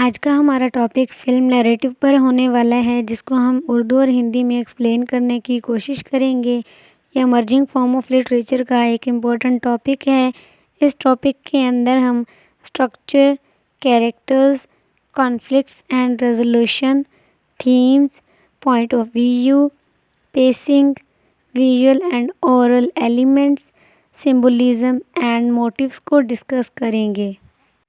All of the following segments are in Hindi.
आज का हमारा टॉपिक फ़िल्म नैरेटिव पर होने वाला है, जिसको हम उर्दू और हिंदी में एक्सप्लेन करने की कोशिश करेंगे। ये इमर्जिंग फॉर्म ऑफ लिटरेचर का एक इम्पोर्टेंट टॉपिक है। इस टॉपिक के अंदर हम structure, characters, conflicts and resolution, themes, point of view, pacing, visual and oral elements, symbolism and motifs को डिस्कस करेंगे।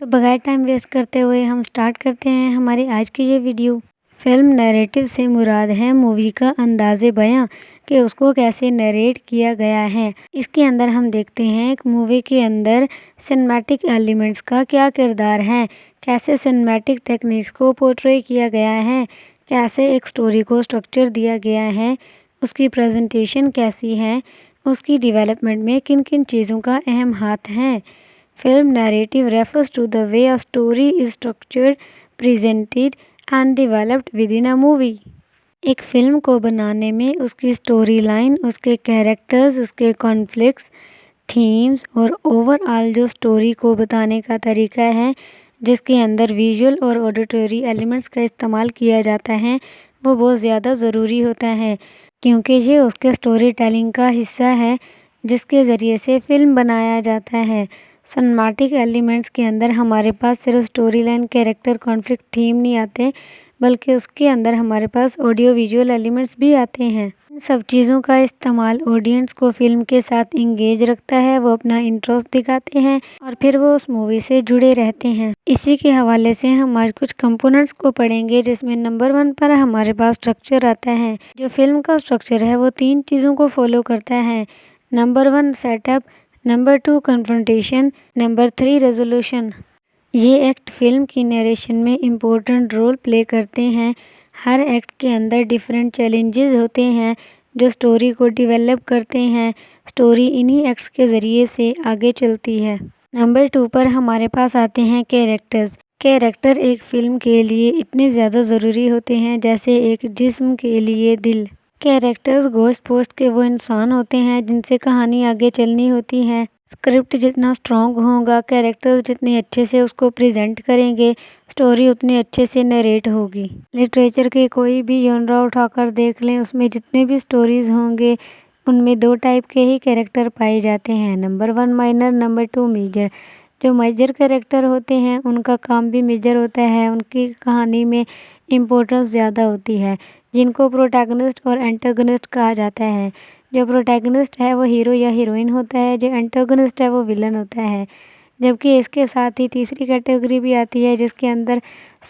तो बगैर टाइम वेस्ट करते हुए हम स्टार्ट करते हैं हमारी आज की ये वीडियो। फिल्म नैरेटिव से मुराद है मूवी का अंदाज़े बयां कि उसको कैसे नरेट किया गया है। इसके अंदर हम देखते हैं एक मूवी के अंदर सिनेमैटिक एलिमेंट्स का क्या किरदार है, कैसे सिनेमैटिक टेक्निक्स को पोर्ट्रे किया गया है, कैसे एक स्टोरी को स्ट्रक्चर दिया गया है, उसकी प्रेजेंटेशन कैसी है, उसकी डेवलपमेंट में किन किन चीज़ों का अहम हाथ है। Film narrative refers to the way a story is structured, presented and developed within a movie. एक फ़िल्म को बनाने में उसकी स्टोरी लाइन, उसके कैरेक्टर्स, उसके कॉन्फ्लिक्ट्स, थीम्स और ओवरऑल जो स्टोरी को बताने का तरीका है, जिसके अंदर विजुअल और ऑडिटरी एलिमेंट्स का इस्तेमाल किया जाता है, वो बहुत ज़्यादा ज़रूरी होता है, क्योंकि ये उसके स्टोरी टेलिंग का हिस्सा है जिसके ज़रिए से फ़िल्म बनाया जाता है। सिनेमैटिक एलिमेंट्स के अंदर हमारे पास सिर्फ story line, character, conflict, theme नहीं आते, बल्कि उसके अंदर हमारे पास ऑडियो विजुअल एलिमेंट्स भी आते हैं। इन सब चीज़ों का इस्तेमाल ऑडियंस को फिल्म के साथ इंगेज रखता है, वो अपना इंटरेस्ट दिखाते हैं और फिर वो उस मूवी से जुड़े रहते हैं। इसी के हवाले से हम आज कुछ कंपोनेंट्स को पढ़ेंगे, जिसमें नंबर 1 पर हमारे पास स्ट्रक्चर आता है। जो फिल्म का स्ट्रक्चर है वो 3 चीज़ों को फॉलो करता है। Number 1 setup, number 2 confrontation, number 3 resolution. ये एक्ट फिल्म की नरेशन में इम्पोर्टेंट रोल प्ले करते हैं। हर एक्ट के अंदर डिफरेंट चैलेंजेस होते हैं जो स्टोरी को डेवलप करते हैं। स्टोरी इन्हीं एक्ट्स के ज़रिए से आगे चलती है। नंबर 2 पर हमारे पास आते हैं कैरेक्टर्स। कैरेक्टर एक फ़िल्म के लिए इतने ज़्यादा ज़रूरी होते हैं जैसे एक जिस्म के लिए दिल। कैरेक्टर्स गोश्त पोस्ट के वो इंसान होते हैं जिनसे कहानी आगे चलनी होती है। स्क्रिप्ट जितना स्ट्रॉन्ग होगा, कैरेक्टर्स जितने अच्छे से उसको प्रेजेंट करेंगे, स्टोरी उतनी अच्छे से नरेट होगी। लिटरेचर के कोई भी जॉनरा उठाकर देख लें, उसमें जितने भी स्टोरीज़ होंगे उनमें 2 टाइप के ही कैरेक्टर पाए जाते हैं। Number 1 minor, number 2 major. जो मेजर कैरेक्टर होते हैं उनका काम भी मेजर होता है, उनकी कहानी में इम्पोर्टेंस ज़्यादा होती है, जिनको प्रोटैगनिस्ट और एंटागनिस्ट कहा जाता है। जो प्रोटैगनिस्ट है वो हीरो या हीरोइन होता है, जो एंटागनिस्ट है वो विलन होता है। जबकि इसके साथ ही तीसरी कैटेगरी भी आती है जिसके अंदर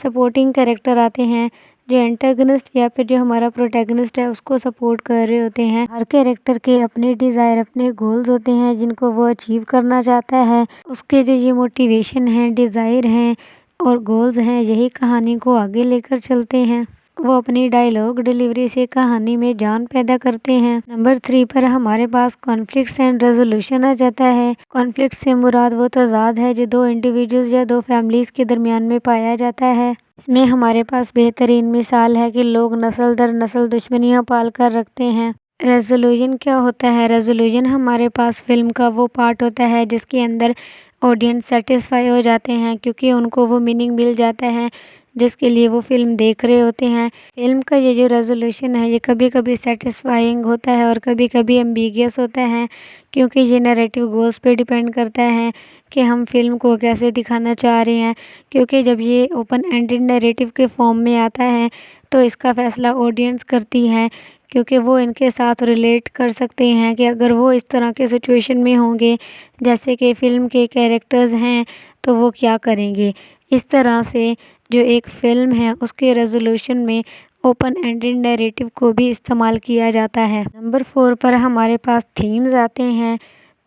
सपोर्टिंग कैरेक्टर आते हैं, जो एंटागनिस्ट या फिर जो हमारा प्रोटैगनिस्ट है उसको सपोर्ट कर रहे होते हैं। हर कैरेक्टर के अपने डिज़ायर, अपने गोल्स होते हैं जिनको वो अचीव करना चाहता है। उसके जो ये मोटिवेशन है, डिज़ायर हैं और गोल्स हैं, यही कहानी को आगे लेकर चलते हैं। वो अपनी डायलॉग डिलीवरी से कहानी में जान पैदा करते हैं। नंबर 3 पर हमारे पास कॉन्फ्लिक्ट्स एंड रेजोल्यूशन आ जाता है। कॉन्फ्लिक्ट से मुराद वो तजाद है जो 2 इंडिविजुअल्स या 2 फैमिलीज़ के दरमियान में पाया जाता है। इसमें हमारे पास बेहतरीन मिसाल है कि लोग नस्ल दर नस्ल दुश्मनियाँ पाल कर रखते हैं। रेजोल्यूशन क्या होता है? रेजोल्यूशन हमारे पास फिल्म का वो पार्ट होता है जिसके अंदर ऑडियंस सेटिस्फाई हो जाते हैं, क्योंकि उनको वो मीनिंग मिल जाता है जिसके लिए वो फ़िल्म देख रहे होते हैं। फ़िल्म का ये जो रेजोल्यूशन है ये कभी कभी सेटिस्फाइंग होता है और कभी कभी एम्बिगियस होता है, क्योंकि ये नैरेटिव गोल्स पे डिपेंड करता है कि हम फ़िल्म को कैसे दिखाना चाह रहे हैं। क्योंकि जब ये ओपन एंडेड नैरेटिव के फॉर्म में आता है तो इसका फ़ैसला ऑडियंस करती है, क्योंकि वो इनके साथ रिलेट कर सकते हैं कि अगर वो इस तरह के सिचुएशन में होंगे जैसे कि फ़िल्म के कैरेक्टर्स हैं तो वो क्या करेंगे। इस तरह से जो एक फ़िल्म है उसके रेजोल्यूशन में ओपन एंडेड नैरेटिव को भी इस्तेमाल किया जाता है। नंबर 4 पर हमारे पास थीम्स आते हैं।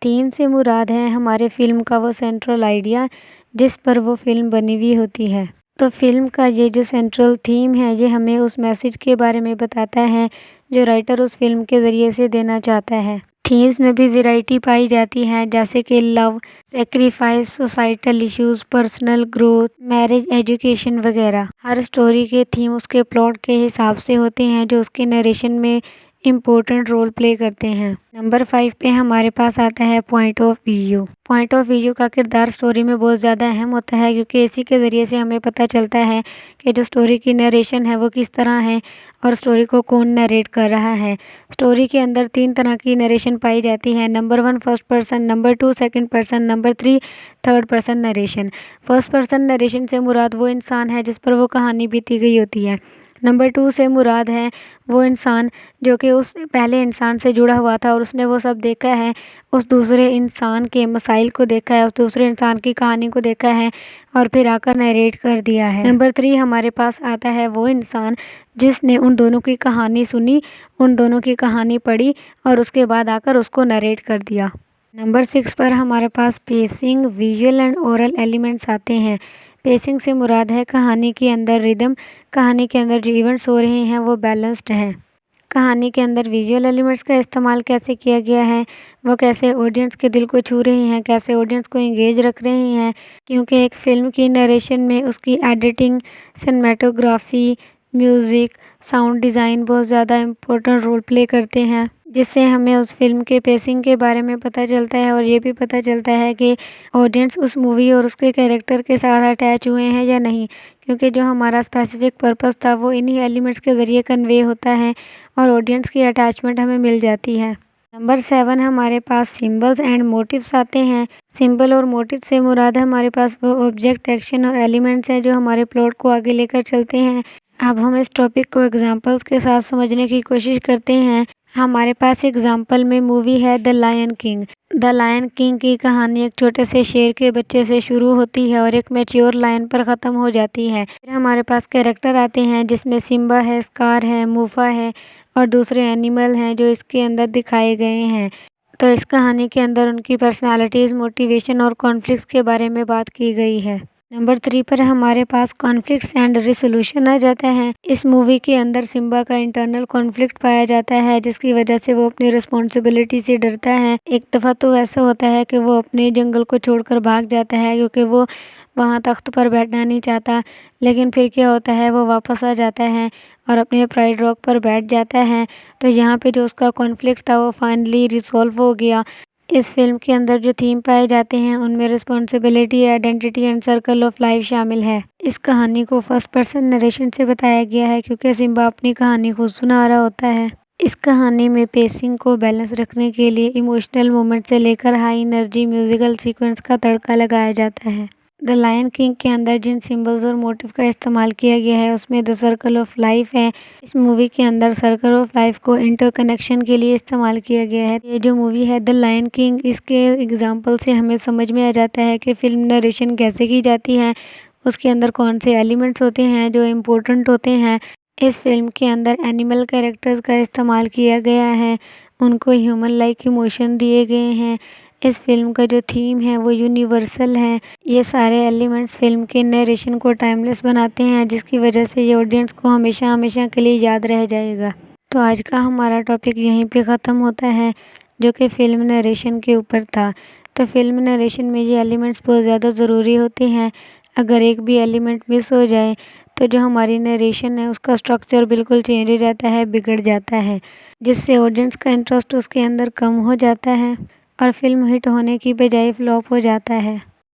थीम से मुराद है हमारे फ़िल्म का वो सेंट्रल आइडिया जिस पर वो फ़िल्म बनी हुई होती है। तो फ़िल्म का ये जो सेंट्रल थीम है ये हमें उस मैसेज के बारे में बताता है जो राइटर उस फिल्म के ज़रिए से देना चाहता है। थीम्स में भी वैरायटी पाई जाती है, जैसे कि love, sacrifice, societal issues, personal growth, marriage, education वगैरह। हर स्टोरी के थीम उसके प्लॉट के हिसाब से होते हैं जो उसके नरेशन में इम्पोर्टेंट रोल प्ले करते हैं। नंबर 5 पे हमारे पास आता है point of view. Point of view का किरदार स्टोरी में बहुत ज़्यादा अहम होता है, क्योंकि इसी के ज़रिए से हमें पता चलता है कि जो स्टोरी की नरेशन है वो किस तरह है और स्टोरी को कौन नरेट कर रहा है। स्टोरी के अंदर 3 तरह की नरेशन पाई जाती है। Number 1 first person, number 2 second person, number 3 third person narration. First person narration से मुराद वो इंसान है जिस पर वो कहानी बीती गई होती है। नंबर 2 से मुराद है वो इंसान जो कि उस पहले इंसान से जुड़ा हुआ था और उसने वो सब देखा है, उस दूसरे इंसान के मसाइल को देखा है, उस दूसरे इंसान की कहानी को देखा है और फिर आकर नरेट कर दिया है। नंबर 3 हमारे पास आता है वो इंसान जिसने उन दोनों की कहानी सुनी, उन दोनों की कहानी पढ़ी और उसके बाद आकर उसको नरेट कर दिया। नंबर 6 पर हमारे पास pacing, visual and oral elements आते हैं। पेसिंग से मुराद है कहानी के अंदर रिदम, कहानी के अंदर जो इवेंट्स हो रहे हैं वो बैलेंस्ड हैं। कहानी के अंदर विजुअल एलिमेंट्स का इस्तेमाल कैसे किया गया है, वो कैसे ऑडियंस के दिल को छू रहे हैं, कैसे ऑडियंस को एंगेज रख रहे हैं, क्योंकि एक फ़िल्म की नरेशन में उसकी editing, cinematography, music, sound design बहुत ज़्यादा इम्पोर्टेंट रोल प्ले करते हैं, जिससे हमें उस फिल्म के पेसिंग के बारे में पता चलता है और ये भी पता चलता है कि ऑडियंस उस मूवी और उसके कैरेक्टर के साथ अटैच हुए हैं या नहीं, क्योंकि जो हमारा स्पेसिफिक पर्पस था वो इन्हीं एलिमेंट्स के ज़रिए कन्वे होता है और ऑडियंस की अटैचमेंट हमें मिल जाती है। नंबर 7 हमारे पास सिंबल्स एंड मोटिव्स आते हैं। सिंबल और मोटिव से मुराद है हमारे पास वो ऑब्जेक्ट, एक्शन और एलिमेंट्स हैं जो हमारे प्लॉट को आगे लेकर चलते हैं। अब हम इस टॉपिक को एग्जांपल्स के साथ समझने की कोशिश करते हैं। हमारे पास एग्जांपल में मूवी है the Lion King. The Lion King की कहानी एक छोटे से शेर के बच्चे से शुरू होती है और एक मैच्योर लायन पर ख़त्म हो जाती है। फिर हमारे पास कैरेक्टर आते हैं जिसमें सिम्बा है, स्कार है, मूफा है और दूसरे एनिमल हैं जो इसके अंदर दिखाए गए हैं। तो इस कहानी के अंदर उनकी पर्सनालिटीज़, मोटिवेशन और कॉन्फ्लिक्ट्स के बारे में बात की गई है। नंबर 3 पर हमारे पास कॉन्फ्लिक्ट्स एंड रिसोल्यूशन आ जाता है। इस मूवी के अंदर सिम्बा का इंटरनल कॉन्फ्लिक्ट पाया जाता है, जिसकी वजह से वो अपनी रिस्पॉन्सिबिलिटी से डरता है। एक दफ़ा तो ऐसा होता है कि वो अपने जंगल को छोड़कर भाग जाता है क्योंकि वो वहाँ तख्त पर बैठना नहीं चाहता, लेकिन फिर क्या होता है वो वापस आ जाता है और अपने प्राइड रॉक पर बैठ जाता है। तो यहाँ पे जो उसका कॉन्फ्लिक्ट था वो फाइनली रिसॉल्व हो गया। इस फिल्म के अंदर जो थीम पाए जाते हैं उनमें responsibility, identity and circle of life शामिल है। इस कहानी को फर्स्ट पर्सन नरेशन से बताया गया है क्योंकि सिम्बा अपनी कहानी खुद सुना रहा होता है। इस कहानी में पेसिंग को बैलेंस रखने के लिए इमोशनल मोमेंट से लेकर हाई एनर्जी म्यूजिकल सीक्वेंस का तड़का लगाया जाता है। द लायन किंग के अंदर जिन सिंबल्स और मोटिव का इस्तेमाल किया गया है उसमें द सर्कल ऑफ लाइफ है। इस मूवी के अंदर सर्कल ऑफ लाइफ को इंटरकनेक्शन के लिए इस्तेमाल किया गया है। ये जो मूवी है द लायन किंग, इसके एग्जाम्पल से हमें समझ में आ जाता है कि फ़िल्म नरेशन कैसे की जाती है, उसके अंदर कौन से एलिमेंट्स होते हैं जो इम्पोर्टेंट होते हैं। इस फिल्म के अंदर एनिमल कैरेक्टर्स का इस्तेमाल किया गया है, उनको ह्यूमन लाइक इमोशन दिए गए हैं। इस फिल्म का जो थीम है वो यूनिवर्सल है। ये सारे एलिमेंट्स फिल्म के नरेशन को टाइमलेस बनाते हैं, जिसकी वजह से ये ऑडियंस को हमेशा हमेशा के लिए याद रह जाएगा। तो आज का हमारा टॉपिक यहीं पे ख़त्म होता है, जो कि फ़िल्म नरेशन के ऊपर था। तो फिल्म नरेशन में ये एलिमेंट्स बहुत ज़्यादा ज़रूरी होते हैं। अगर एक भी एलिमेंट मिस हो जाए तो जो हमारी नरेशन है उसका स्ट्रक्चर बिल्कुल चेंज हो जाता है, बिगड़ जाता है, जिससे ऑडियंस का इंटरेस्ट उसके अंदर कम हो जाता है और फिल्म हिट होने की बजाय फ्लॉप हो जाता है।